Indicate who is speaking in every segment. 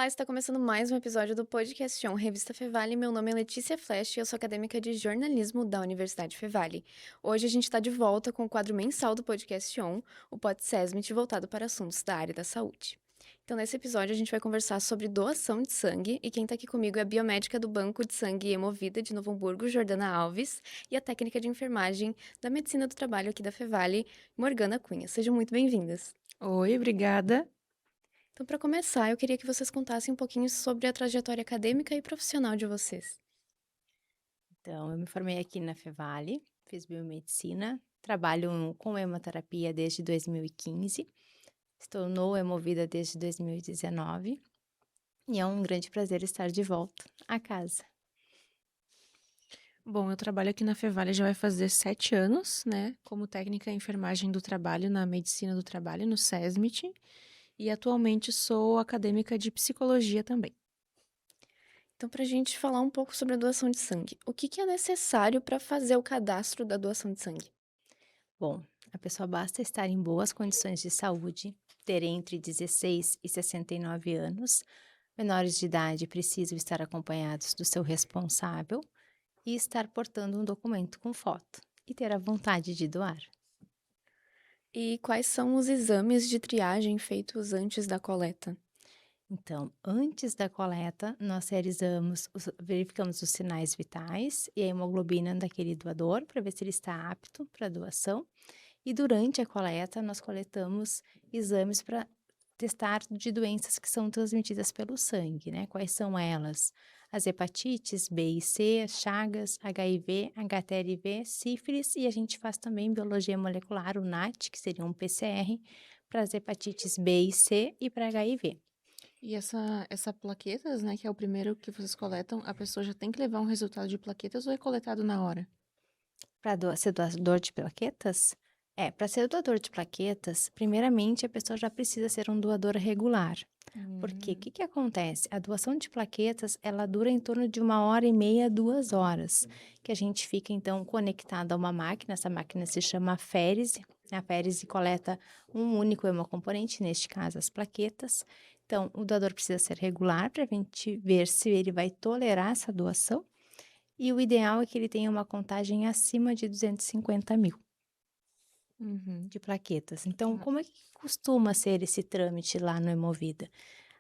Speaker 1: está começando mais um episódio do Podcast On, Revista Fevale. Meu nome é Letícia Flesch e eu sou acadêmica de jornalismo da Universidade Fevale. Hoje a gente está de volta com o quadro mensal do Podcast On, o Pod Sesmit, voltado para assuntos da área da saúde. Então, nesse episódio, a gente vai conversar sobre doação de sangue e quem está aqui comigo é a biomédica do Banco de Sangue Hemovida de Novo Hamburgo, Jordana Alves, e a técnica de enfermagem da Medicina do Trabalho aqui da Fevale, Morgana Cunha. Sejam muito bem-vindas.
Speaker 2: Oi, obrigada.
Speaker 1: Então, para começar, eu queria que vocês contassem um pouquinho sobre a trajetória acadêmica e profissional de vocês.
Speaker 2: Então, eu me formei aqui na Fevale, fiz biomedicina, trabalho com hemoterapia desde 2015, estou no Hemovida desde 2019 e é um grande prazer estar de volta à casa.
Speaker 3: Bom, eu trabalho aqui na Fevale já vai fazer 7 anos, né? Como técnica em enfermagem do trabalho na medicina do trabalho, no SESMIT. E atualmente sou acadêmica de psicologia também.
Speaker 1: Então, para a gente falar um pouco sobre a doação de sangue, o que é necessário para fazer o cadastro da doação de sangue?
Speaker 2: Bom, a pessoa basta estar em boas condições de saúde, ter entre 16 e 69 anos, menores de idade precisam estar acompanhados do seu responsável e estar portando um documento com foto e ter a vontade de doar.
Speaker 1: E quais são os exames de triagem feitos antes da coleta?
Speaker 2: Então, antes da coleta, nós realizamos, verificamos os sinais vitais e a hemoglobina daquele doador para ver se ele está apto para doação. E durante a coleta, nós coletamos exames para testar de doenças que são transmitidas pelo sangue, né? Quais são elas? As hepatites B e C, as chagas, HIV, HTLV, sífilis e a gente faz também biologia molecular, o NAT, que seria um PCR, para as hepatites B e C e para HIV.
Speaker 3: E essa plaquetas, né, que é o primeiro que vocês coletam, a pessoa já tem que levar um resultado de plaquetas ou é coletado na hora?
Speaker 2: Para ser doador de plaquetas? Para ser doador de plaquetas, primeiramente a pessoa já precisa ser um doador regular. Porque o
Speaker 3: Hum.
Speaker 2: que acontece? A doação de plaquetas, ela dura em torno de 1h30, 2 horas, que a gente fica então conectado a uma máquina, essa máquina se chama aférese, a aférese coleta um único hemocomponente, neste caso as plaquetas. Então, o doador precisa ser regular para a gente ver se ele vai tolerar essa doação, e o ideal é que ele tenha uma contagem acima de 250 mil
Speaker 3: Uhum.
Speaker 2: de plaquetas. Então,
Speaker 3: Tá.
Speaker 2: como é que costuma ser esse trâmite lá no Hemovida?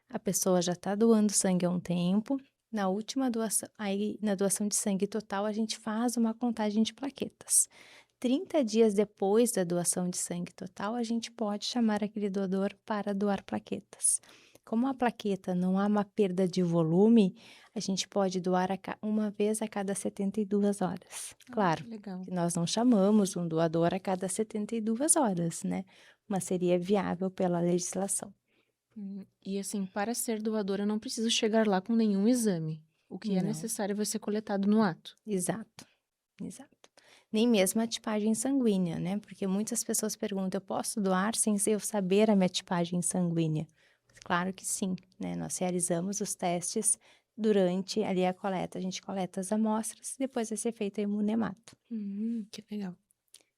Speaker 2: A pessoa já está doando sangue há um tempo. Na última doação, aí na doação de sangue total, a gente faz uma contagem de plaquetas. 30 dias depois da doação de sangue total, a gente pode chamar aquele doador para doar plaquetas. Como a plaqueta não há uma perda de volume, a gente pode doar uma vez a cada 72 horas.
Speaker 3: Ah,
Speaker 2: Claro,
Speaker 3: que legal.
Speaker 2: que nós não chamamos um doador a cada 72 horas, né? Mas seria viável pela legislação.
Speaker 3: E assim, para ser doadora, eu não preciso chegar lá com nenhum exame. O que é
Speaker 2: Não,
Speaker 3: necessário vai ser coletado no ato.
Speaker 2: exato, exato. Nem mesmo a tipagem sanguínea, né? Porque muitas pessoas perguntam: eu posso doar sem eu saber a minha tipagem sanguínea? Claro que sim, né? Nós realizamos os testes durante ali a coleta. A gente coleta as amostras, depois vai ser feito o imunemato.
Speaker 3: Que legal.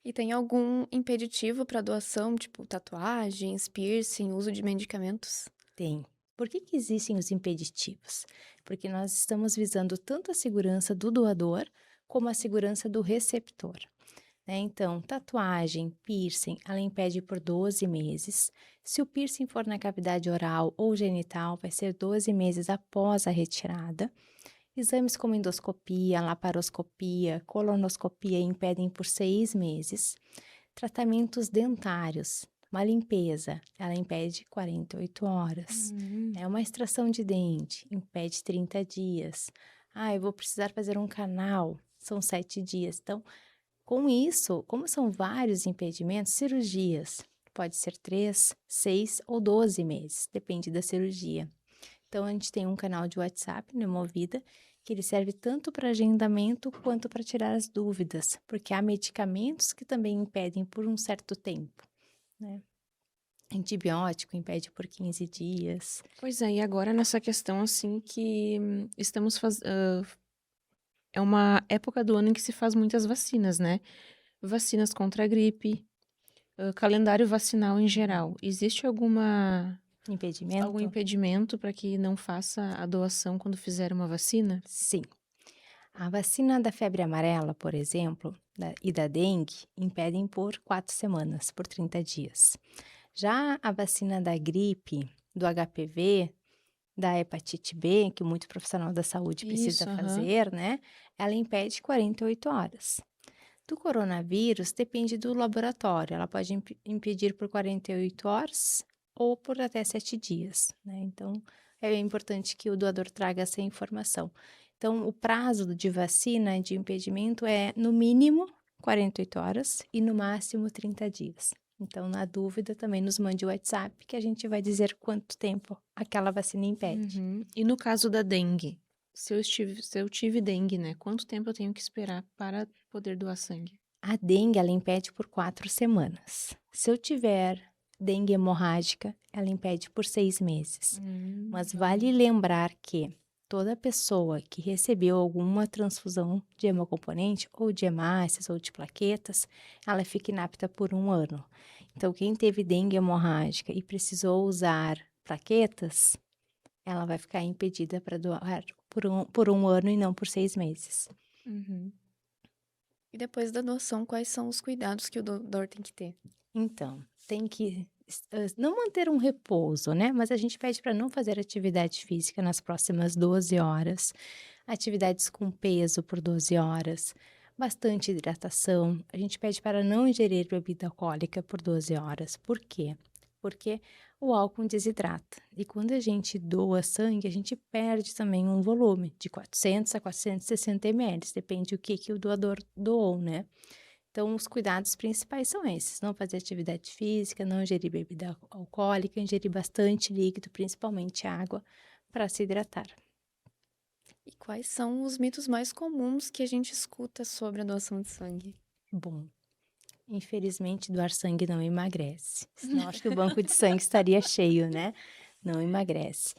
Speaker 1: E tem algum impeditivo para doação, tipo tatuagens, piercing, uso de medicamentos?
Speaker 2: Tem. Por que existem os impeditivos? Porque nós estamos visando tanto a segurança do doador como a segurança do receptor. Né? Então, tatuagem, piercing, ela impede por 12 meses. Se o piercing for na cavidade oral ou genital, vai ser 12 meses após a retirada. Exames como endoscopia, laparoscopia, colonoscopia impedem por 6 meses. Tratamentos dentários, uma limpeza, ela impede 48 horas.
Speaker 3: Hum.
Speaker 2: É uma extração de dente, impede 30 dias. Ah, eu vou precisar fazer um canal, são 7 dias. Então, com isso, como são vários impedimentos, cirurgias, pode ser 3, 6 ou 12 meses, depende da cirurgia. Então, a gente tem um canal de WhatsApp no Movida, que ele serve tanto para agendamento quanto para tirar as dúvidas, porque há medicamentos que também impedem por um certo tempo, né? Antibiótico impede por 15 dias.
Speaker 3: Pois é, e agora nessa questão assim que estamos fazendo. É uma época do ano em que se faz muitas vacinas, né? Vacinas contra a gripe, calendário vacinal em geral. Existe alguma
Speaker 2: Impedimento?
Speaker 3: Algum impedimento para que não faça a doação quando fizer uma vacina?
Speaker 2: Sim. A vacina da febre amarela, por exemplo, e da dengue, impedem por 4 semanas, por 30 dias. Já a vacina da gripe, do HPV, da hepatite B, que muito profissional da saúde precisa
Speaker 3: Isso, aham.
Speaker 2: fazer, né? Ela impede 48 horas. Do coronavírus, depende do laboratório. Ela pode impedir por 48 horas ou por até 7 dias, né? Então, é importante que o doador traga essa informação. Então, o prazo de vacina de impedimento é, no mínimo, 48 horas e no máximo 30 dias. Então, na dúvida, também nos mande o WhatsApp que a gente vai dizer quanto tempo aquela vacina impede.
Speaker 3: Uhum. E no caso da dengue? Se eu tive dengue, né? Quanto tempo eu tenho que esperar para poder doar sangue?
Speaker 2: A dengue, ela impede por 4 semanas. Se eu tiver dengue hemorrágica, ela impede por 6 meses. Mas vale lembrar que toda pessoa que recebeu alguma transfusão de hemocomponente, ou de hemácias, ou de plaquetas, ela fica inapta por 1 ano. Então, quem teve dengue hemorrágica e precisou usar plaquetas, ela vai ficar impedida para doar por um ano e não por 6 meses.
Speaker 3: Uhum.
Speaker 1: E depois da doação, quais são os cuidados que o doador tem que ter?
Speaker 2: Então, tem que não manter um repouso, né? Mas a gente pede para não fazer atividade física nas próximas 12 horas, atividades com peso por 12 horas, bastante hidratação. A gente pede para não ingerir bebida alcoólica por 12 horas. Por quê? Porque o álcool desidrata. E quando a gente doa sangue, a gente perde também um volume de 400 a 460 ml, depende do que o doador doou, né? Então, os cuidados principais são esses: não fazer atividade física, não ingerir bebida alcoólica, ingerir bastante líquido, principalmente água, para se hidratar.
Speaker 1: E quais são os mitos mais comuns que a gente escuta sobre a doação de sangue?
Speaker 2: Bom, infelizmente, doar sangue não emagrece. Senão, acho que o banco de sangue estaria cheio, né? Não emagrece.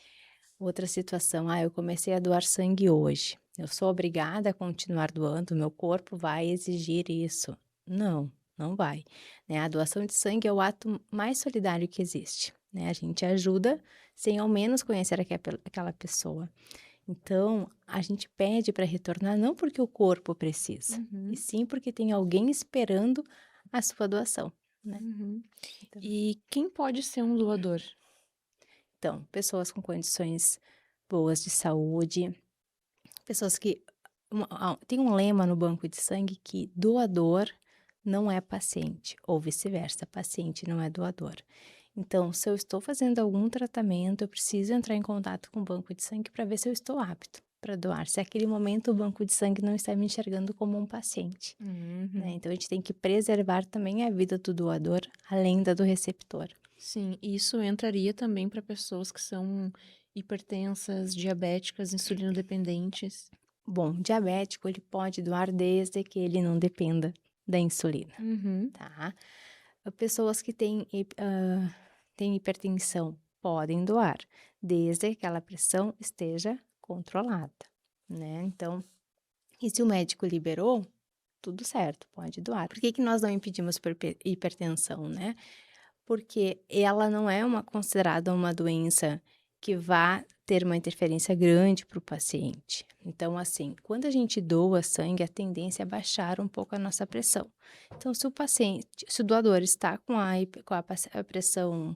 Speaker 2: Outra situação: eu comecei a doar sangue hoje. Eu sou obrigada a continuar doando, meu corpo vai exigir isso. Não, não vai, né? A doação de sangue é o ato mais solidário que existe, né? A gente ajuda sem ao menos conhecer aquela pessoa. Então, a gente pede para retornar não porque o corpo precisa, e
Speaker 3: Uhum.
Speaker 2: sim porque tem alguém esperando a sua doação, né?
Speaker 3: Uhum.
Speaker 2: Então,
Speaker 3: E quem pode ser um doador?
Speaker 2: pessoas com condições boas de saúde, pessoas que tem um lema no banco de sangue que doador não é paciente, ou vice-versa, paciente não é doador. Então, se eu estou fazendo algum tratamento, eu preciso entrar em contato com o banco de sangue para ver se eu estou apto para doar. Se naquele momento o banco de sangue não está me enxergando como um paciente, né?
Speaker 3: Uhum.
Speaker 2: Então, a gente tem que preservar também a vida do doador, além da do receptor.
Speaker 3: Sim, isso entraria também para pessoas que são hipertensas, diabéticas, insulinodependentes.
Speaker 2: Bom, diabético, ele pode doar desde que ele não dependa da insulina,
Speaker 3: Uhum.
Speaker 2: tá? Pessoas que têm hipertensão podem doar, desde que aquela pressão esteja controlada, né? Então, e se o médico liberou, tudo certo, pode doar. Por que que nós não impedimos por hipertensão, né? Porque ela não é considerada uma doença que vá ter uma interferência grande para o paciente. Então, assim, quando a gente doa sangue, a tendência é baixar um pouco a nossa pressão. Então, se o doador está com a pressão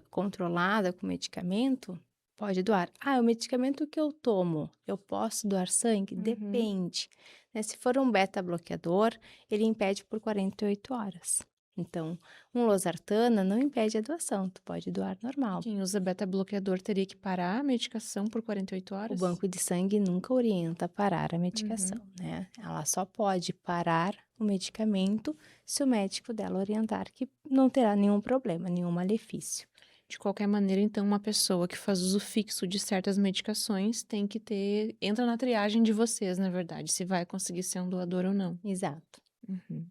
Speaker 2: controlada com medicamento, pode doar. O medicamento que eu tomo, eu posso doar sangue?
Speaker 3: Uhum.
Speaker 2: Depende, né? Se for um beta-bloqueador, ele impede por 48 horas. Então, um losartana não impede a doação, tu pode doar normal.
Speaker 3: Quem usa beta-bloqueador teria que parar a medicação por 48
Speaker 2: O
Speaker 3: horas?
Speaker 2: banco de sangue nunca orienta a parar a medicação,
Speaker 3: Uhum.
Speaker 2: né? Ela só pode parar o medicamento se o médico dela orientar que não terá nenhum problema, nenhum malefício.
Speaker 3: De qualquer maneira, então, uma pessoa que faz uso fixo de certas medicações tem que ter. Entra na triagem de vocês, na verdade, se vai conseguir ser um doador ou não.
Speaker 2: Exato.
Speaker 3: Uhum.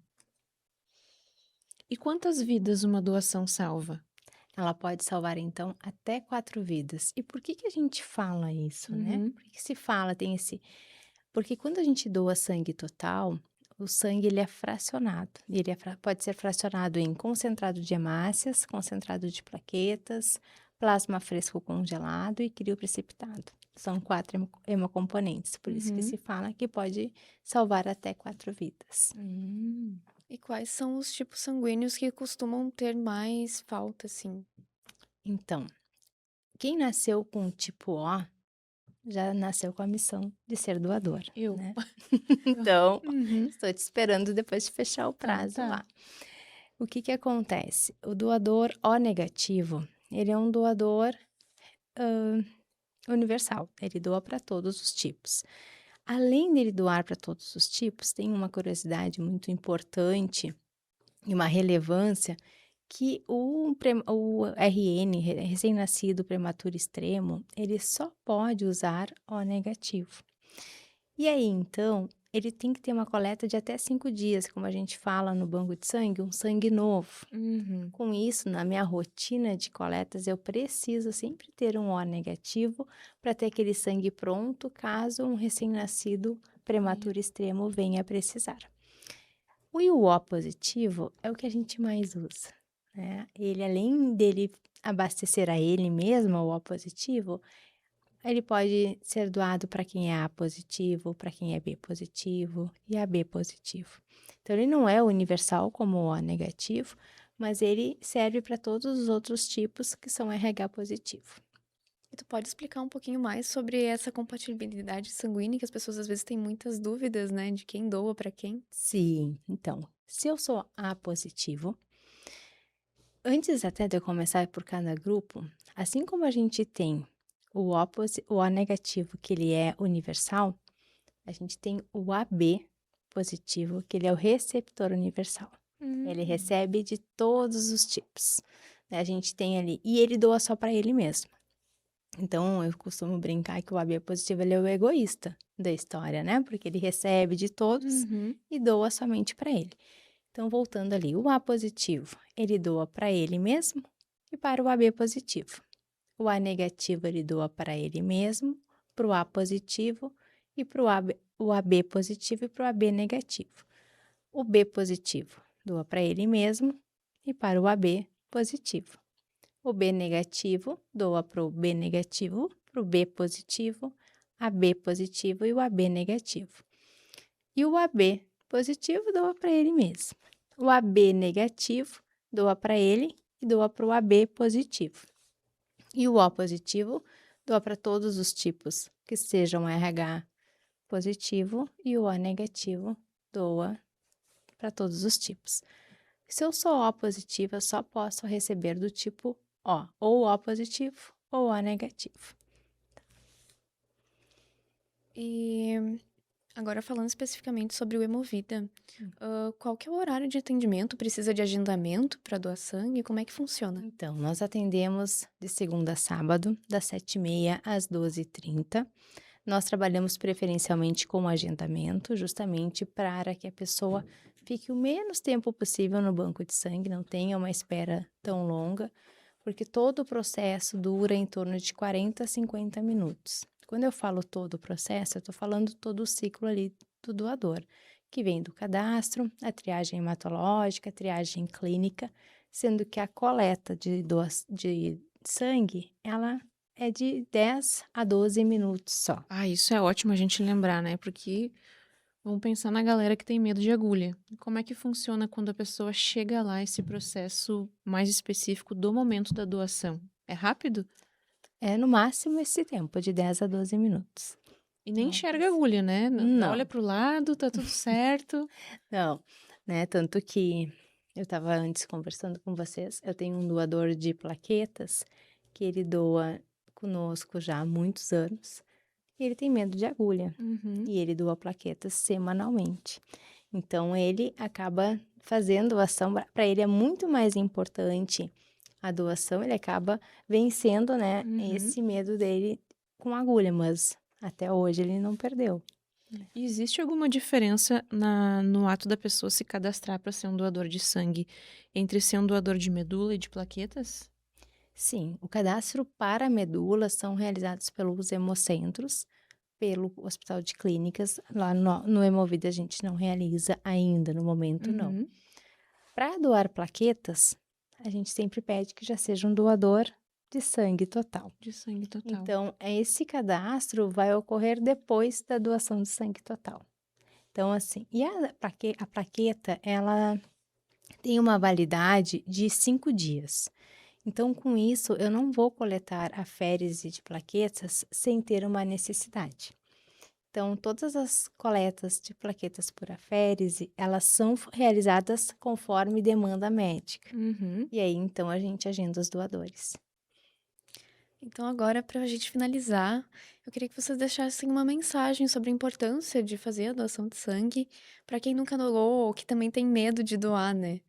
Speaker 3: E quantas vidas uma doação salva?
Speaker 2: Ela pode salvar, então, até 4 vidas. E por que que a gente fala isso, né?
Speaker 3: Uhum.
Speaker 2: Por que se fala, porque quando a gente doa sangue total, o sangue ele é fracionado. Ele pode ser fracionado em concentrado de hemácias, concentrado de plaquetas, plasma fresco congelado e crioprecipitado. São 4 hemocomponentes, por isso que
Speaker 3: Uhum.
Speaker 2: se fala que pode salvar até 4 vidas.
Speaker 1: E quais são os tipos sanguíneos que costumam ter mais falta, assim?
Speaker 2: Então, quem nasceu com o tipo O já nasceu com a missão de ser doador,
Speaker 3: Eu.
Speaker 2: né? Então,
Speaker 3: Uhum.
Speaker 2: estou te esperando depois de fechar o prazo
Speaker 3: Tá.
Speaker 2: lá. O que que acontece? O doador O negativo, ele é um doador universal, ele doa para todos os tipos. Além dele doar para todos os tipos, tem uma curiosidade muito importante e uma relevância que o RN, recém-nascido prematuro extremo, ele só pode usar O negativo. E aí, então, ele tem que ter uma coleta de até 5 dias, como a gente fala no banco de sangue, um sangue novo.
Speaker 3: Uhum.
Speaker 2: Com isso, na minha rotina de coletas, eu preciso sempre ter um O negativo para ter aquele sangue pronto caso um recém-nascido prematuro extremo venha precisar. O O positivo é o que a gente mais usa, né? Ele, além dele abastecer a ele mesmo, o O positivo, ele pode ser doado para quem é A positivo, para quem é B positivo e AB positivo. Então, ele não é universal como o O negativo, mas ele serve para todos os outros tipos que são RH positivo.
Speaker 1: E tu pode explicar um pouquinho mais sobre essa compatibilidade sanguínea, que as pessoas às vezes têm muitas dúvidas, né, de quem doa para quem?
Speaker 2: Sim, então, se eu sou A positivo, antes até de eu começar por cada grupo, assim como a gente tem o O negativo, que ele é universal, a gente tem o AB positivo, que ele é o receptor universal. Ele recebe de todos os tipos, né, a gente tem ali e ele doa só para ele mesmo. Então, eu costumo brincar que o AB positivo, ele é o egoísta da história, né, porque ele recebe de todos
Speaker 3: Uhum.
Speaker 2: e doa somente para ele. Então, voltando ali, o A positivo, ele doa para ele mesmo e para o AB positivo. O A negativo, ele doa para ele mesmo, para o A positivo e para o AB positivo e para o AB negativo. O B positivo doa para ele mesmo e para o AB positivo. O B negativo doa para o B negativo, para o B positivo, AB positivo e o AB negativo. E o AB positivo doa para ele mesmo. O AB negativo doa para ele e doa para o AB positivo. E o O positivo doa para todos os tipos que sejam RH positivo e o O negativo doa para todos os tipos. Se eu sou O positivo, eu só posso receber do tipo O, ou O positivo ou O negativo.
Speaker 1: E agora falando especificamente sobre o Hemovida, qual que é o horário de atendimento? Precisa de agendamento para doar sangue? Como é que funciona?
Speaker 2: Então, nós atendemos de segunda a sábado, das 7h30 às 12h30. Nós trabalhamos preferencialmente com agendamento, justamente para que a pessoa fique o menos tempo possível no banco de sangue, não tenha uma espera tão longa, porque todo o processo dura em torno de 40 a 50 minutos. Quando eu falo todo o processo, eu estou falando todo o ciclo ali do doador, que vem do cadastro, a triagem hematológica, a triagem clínica, sendo que a coleta de sangue, ela é de 10 a 12 minutos só.
Speaker 3: Ah, isso é ótimo a gente lembrar, né? Porque vamos pensar na galera que tem medo de agulha. Como é que funciona quando a pessoa chega lá, esse processo mais específico do momento da doação? É rápido?
Speaker 2: É no máximo esse tempo, de 10 a 12 minutos.
Speaker 3: E nem
Speaker 2: Não
Speaker 3: enxerga a
Speaker 2: passa.
Speaker 3: agulha, né? Olha
Speaker 2: Não,
Speaker 3: pro lado, tá tudo certo.
Speaker 2: não, né? Tanto que eu estava antes conversando com vocês, eu tenho um doador de plaquetas que ele doa conosco já há muitos anos e ele tem medo de agulha
Speaker 3: Uhum.
Speaker 2: e ele doa plaquetas semanalmente. Então ele acaba fazendo a ação, para ele é muito mais importante a doação, ele acaba vencendo, né,
Speaker 3: Uhum.
Speaker 2: esse medo dele com agulha, mas até hoje ele não perdeu.
Speaker 3: E existe alguma diferença no ato da pessoa se cadastrar para ser um doador de sangue entre ser um doador de medula e de plaquetas?
Speaker 2: Sim, o cadastro para medula são realizados pelos hemocentros, pelo Hospital de Clínicas. Lá no Hemovida a gente não realiza ainda, no momento não.
Speaker 3: Uhum.
Speaker 2: Para doar plaquetas, a gente sempre pede que já seja um doador de sangue total.
Speaker 3: De sangue total.
Speaker 2: Então, esse cadastro vai ocorrer depois da doação de sangue total. Então, assim, e a plaqueta, ela tem uma validade de 5 dias. Então, com isso, eu não vou coletar aférese de plaquetas sem ter uma necessidade. Então, todas as coletas de plaquetas por aférese, elas são realizadas conforme demanda médica.
Speaker 3: Uhum.
Speaker 2: E aí, então, a gente agenda os doadores.
Speaker 1: Então, agora, para a gente finalizar, eu queria que vocês deixassem uma mensagem sobre a importância de fazer a doação de sangue para quem nunca doou ou que também tem medo de doar, né?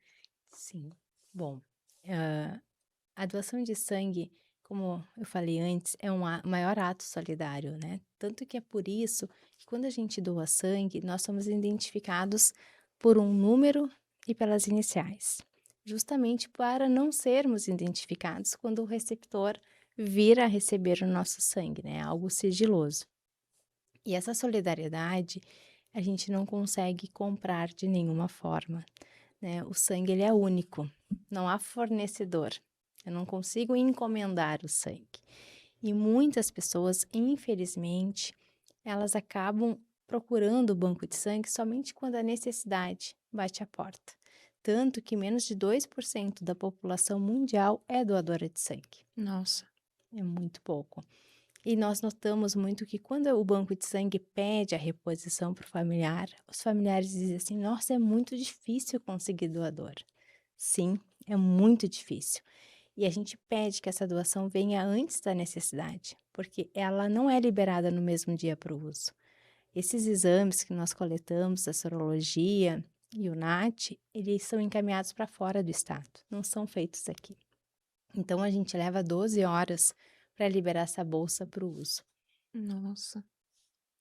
Speaker 2: Sim. Bom, a doação de sangue, como eu falei antes, é um maior ato solidário, né? Tanto que é por isso que quando a gente doa sangue, nós somos identificados por um número e pelas iniciais, justamente para não sermos identificados quando o receptor vir a receber o nosso sangue, né? Algo sigiloso. E essa solidariedade a gente não consegue comprar de nenhuma forma, né? O sangue ele é único, não há fornecedor. Eu não consigo encomendar o sangue. E muitas pessoas, infelizmente, elas acabam procurando o banco de sangue somente quando a necessidade bate a porta. Tanto que menos de 2% da população mundial é doadora de sangue.
Speaker 3: Nossa.
Speaker 2: É muito pouco. E nós notamos muito que quando o banco de sangue pede a reposição para o familiar, os familiares dizem assim: nossa, é muito difícil conseguir doador. Sim, é muito difícil. E a gente pede que essa doação venha antes da necessidade, porque ela não é liberada no mesmo dia para o uso. Esses exames que nós coletamos, a sorologia e o NAT, eles são encaminhados para fora do estado, não são feitos aqui. Então a gente leva 12 horas para liberar essa bolsa para o uso.
Speaker 3: Nossa.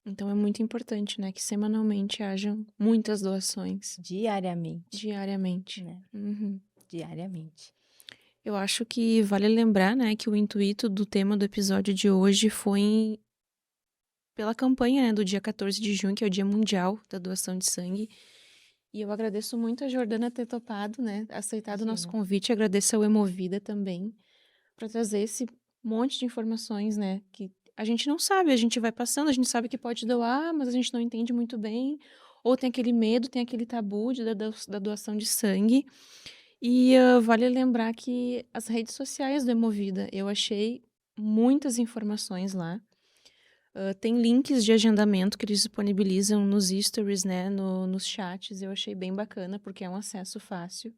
Speaker 3: Então é muito importante, né, que semanalmente hajam muitas doações
Speaker 2: Diariamente,
Speaker 3: diariamente.
Speaker 2: né?
Speaker 3: Uhum.
Speaker 2: Diariamente.
Speaker 3: Eu acho que vale lembrar, né, que o intuito do tema do episódio de hoje foi pela campanha, né, do dia 14 de junho, que é o Dia Mundial da Doação de Sangue. E eu agradeço muito a Jordana ter topado, né, aceitado o nosso
Speaker 2: Imagina.
Speaker 3: convite. Agradeço ao Hemovida também para trazer esse monte de informações, né, que a gente não sabe, a gente vai passando, a gente sabe que pode doar, mas a gente não entende muito bem, ou tem aquele medo, tem aquele tabu da doação de sangue. E vale lembrar que as redes sociais do Hemovida, eu achei muitas informações lá. Tem links de agendamento que eles disponibilizam nos stories, né, nos chats. Eu achei bem bacana, porque é um acesso fácil.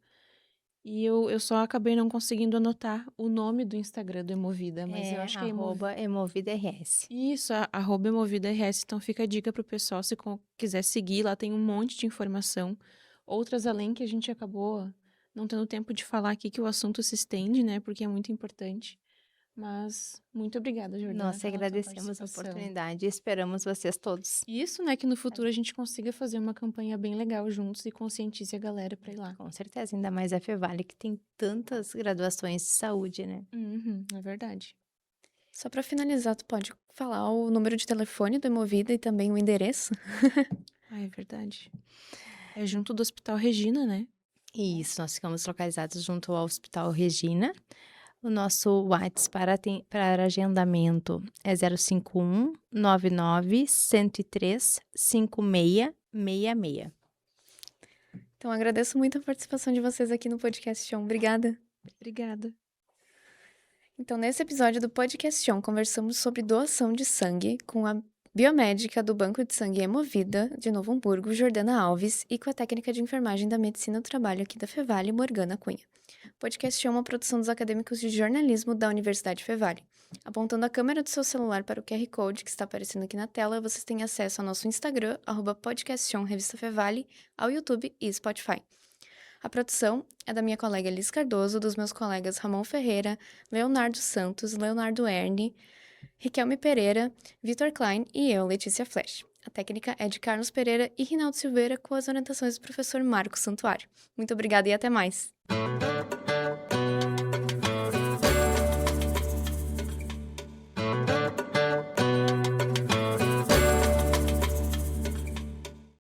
Speaker 3: E eu só acabei não conseguindo anotar o nome do Instagram do Hemovida, mas eu
Speaker 2: É
Speaker 3: acho que é
Speaker 2: @Hemovida-RS.
Speaker 3: Isso, @Hemovida-RS. Então fica a dica pro pessoal, se quiser seguir, lá tem um monte de informação. Outras além que a gente acabou não tendo tempo de falar aqui, que o assunto se estende, né, porque é muito importante. Mas muito obrigada, Jordana,
Speaker 2: Nós
Speaker 3: pela tua
Speaker 2: agradecemos a
Speaker 3: participação.
Speaker 2: oportunidade e esperamos vocês todos.
Speaker 3: E isso, né, que no futuro a gente consiga fazer uma campanha bem legal juntos e conscientize a galera pra ir lá.
Speaker 2: Com certeza, ainda mais a Fevale, que tem tantas graduações de saúde, né?
Speaker 3: Uhum, é verdade.
Speaker 1: Só para finalizar, tu pode falar o número de telefone do Hemovida e também o endereço?
Speaker 3: Ah, é verdade. É junto do Hospital Regina, né?
Speaker 2: Isso, nós ficamos localizados junto ao Hospital Regina. O nosso WhatsApp para agendamento é 051 99 103 5666.
Speaker 1: Então, agradeço muito a participação de vocês aqui no Podcast On. Obrigada.
Speaker 3: Obrigada.
Speaker 1: Então, nesse episódio do Podcast On, conversamos sobre doação de sangue com a biomédica do Banco de Sangue Hemovida, de Novo Hamburgo, Jordana Alves, e com a técnica de enfermagem da Medicina do Trabalho aqui da Fevale, Morgana Cunha. O Podcast On é uma produção dos acadêmicos de jornalismo da Universidade Fevale. Apontando a câmera do seu celular para o QR Code que está aparecendo aqui na tela, vocês têm acesso ao nosso Instagram, @podcaston Revista Fevale, ao YouTube e Spotify. A produção é da minha colega Liz Cardoso, dos meus colegas Ramon Ferreira, Leonardo Santos, Leonardo Erni, Riquelme Pereira, Vitor Klein e eu, Letícia Flash. A técnica é de Carlos Pereira e Rinaldo Silveira, com as orientações do professor Marcos Santuário. Muito obrigada e até mais!